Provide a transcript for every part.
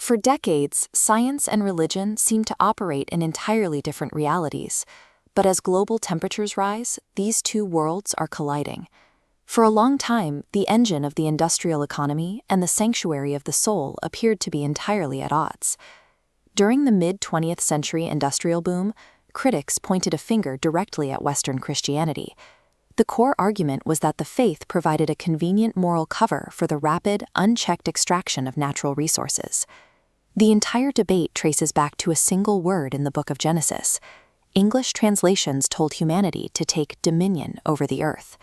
For decades, science and religion seem to operate in entirely different realities, but as global temperatures rise, these two worlds are colliding. For a long time, the engine of the industrial economy and the sanctuary of the soul appeared to be entirely at odds. During the mid-20th century industrial boom, critics pointed a finger directly at Western Christianity. The core argument was that the faith provided a convenient moral cover for the rapid, unchecked extraction of natural resources. The entire debate traces back to a single word in the book of Genesis. English translations told humanity to take dominion over the earth.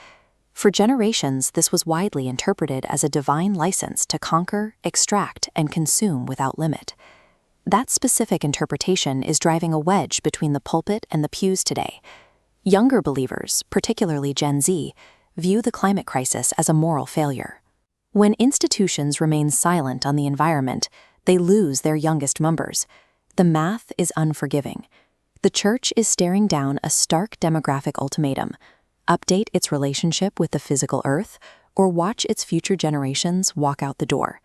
For generations, this was widely interpreted as a divine license to conquer, extract, and consume without limit. That specific interpretation is driving a wedge between the pulpit and the pews today. Younger believers, particularly Gen Z, view the climate crisis as a moral failure. When institutions remain silent on the environment, they lose their youngest members. The math is unforgiving. The church is staring down a stark demographic ultimatum: update its relationship with the physical earth, or watch its future generations walk out the door.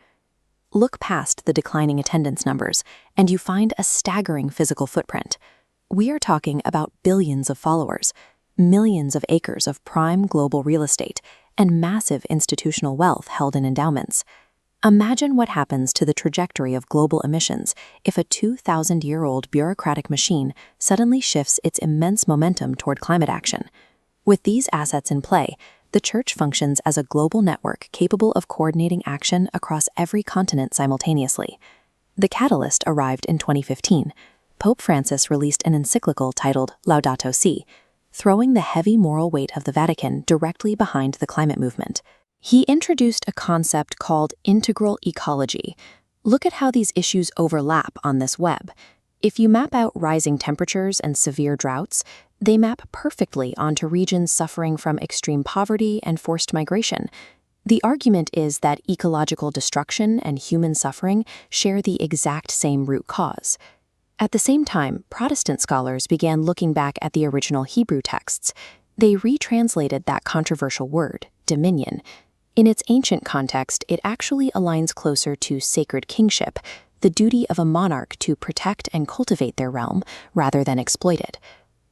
Look past the declining attendance numbers, and you find a staggering physical footprint. We are talking about billions of followers, millions of acres of prime global real estate, and massive institutional wealth held in endowments. Imagine what happens to the trajectory of global emissions if a 2,000-year-old bureaucratic machine suddenly shifts its immense momentum toward climate action. With these assets in play, the church functions as a global network capable of coordinating action across every continent simultaneously. The catalyst arrived in 2015. Pope Francis released an encyclical titled Laudato Si, throwing the heavy moral weight of the Vatican directly behind the climate movement. He introduced a concept called integral ecology. Look at how these issues overlap on this web. If you map out rising temperatures and severe droughts, they map perfectly onto regions suffering from extreme poverty and forced migration. The argument is that ecological destruction and human suffering share the exact same root cause. At the same time, Protestant scholars began looking back at the original Hebrew texts. They retranslated that controversial word, dominion. In its ancient context, it actually aligns closer to sacred kingship, the duty of a monarch to protect and cultivate their realm rather than exploit it.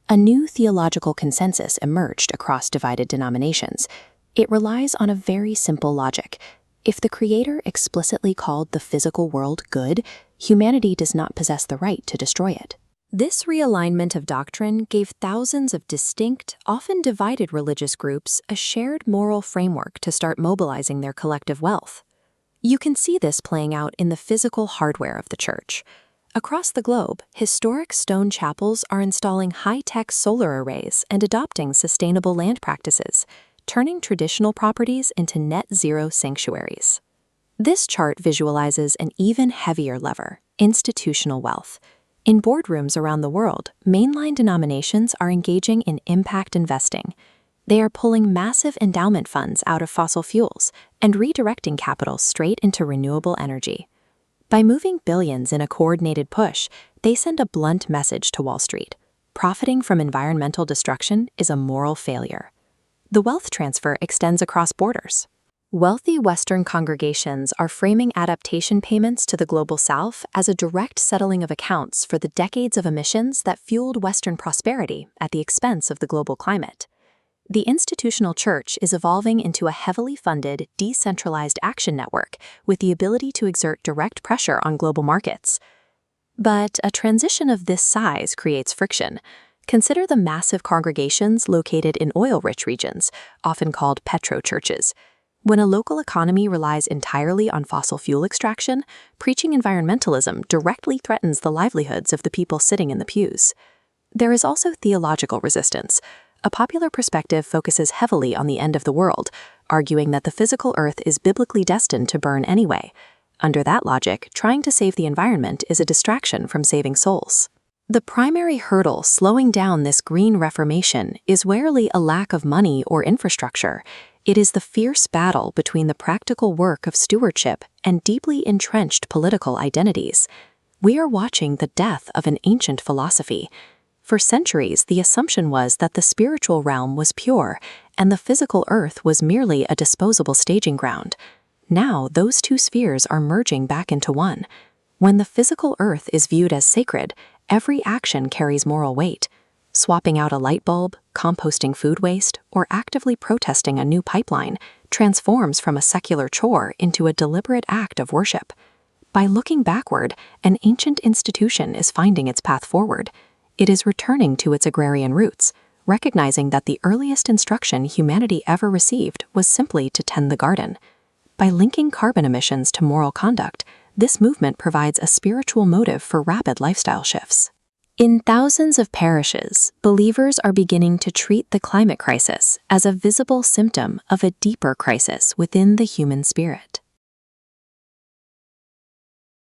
A new theological consensus emerged across divided denominations. It relies on a very simple logic. If the Creator explicitly called the physical world good, humanity does not possess the right to destroy it. This realignment of doctrine gave thousands of distinct, often divided religious groups a shared moral framework to start mobilizing their collective wealth. You can see this playing out in the physical hardware of the church. Across the globe, historic stone chapels are installing high-tech solar arrays and adopting sustainable land practices, turning traditional properties into net-zero sanctuaries. This chart visualizes an even heavier lever: institutional wealth. In boardrooms around the world, mainline denominations are engaging in impact investing. They are pulling massive endowment funds out of fossil fuels and redirecting capital straight into renewable energy. By moving billions in a coordinated push, they send a blunt message to Wall Street: profiting from environmental destruction is a moral failure. The wealth transfer extends across borders. Wealthy Western congregations are framing adaptation payments to the Global South as a direct settling of accounts for the decades of emissions that fueled Western prosperity at the expense of the global climate. The institutional church is evolving into a heavily funded, decentralized action network with the ability to exert direct pressure on global markets. But a transition of this size creates friction. Consider the massive congregations located in oil-rich regions, often called Petro-Churches. When a local economy relies entirely on fossil fuel extraction, preaching environmentalism directly threatens the livelihoods of the people sitting in the pews. There is also theological resistance. A popular perspective focuses heavily on the end of the world, arguing that the physical earth is biblically destined to burn anyway. Under that logic, trying to save the environment is a distraction from saving souls. The primary hurdle slowing down this green reformation is rarely a lack of money or infrastructure. It is the fierce battle between the practical work of stewardship and deeply entrenched political identities. We are watching the death of an ancient philosophy. For centuries, the assumption was that the spiritual realm was pure and the physical earth was merely a disposable staging ground. Now, those two spheres are merging back into one. When the physical earth is viewed as sacred, every action carries moral weight. Swapping out a light bulb, composting food waste, or actively protesting a new pipeline transforms from a secular chore into a deliberate act of worship. By looking backward, an ancient institution is finding its path forward. It is returning to its agrarian roots, recognizing that the earliest instruction humanity ever received was simply to tend the garden. By linking carbon emissions to moral conduct, this movement provides a spiritual motive for rapid lifestyle shifts. In thousands of parishes, believers are beginning to treat the climate crisis as a visible symptom of a deeper crisis within the human spirit.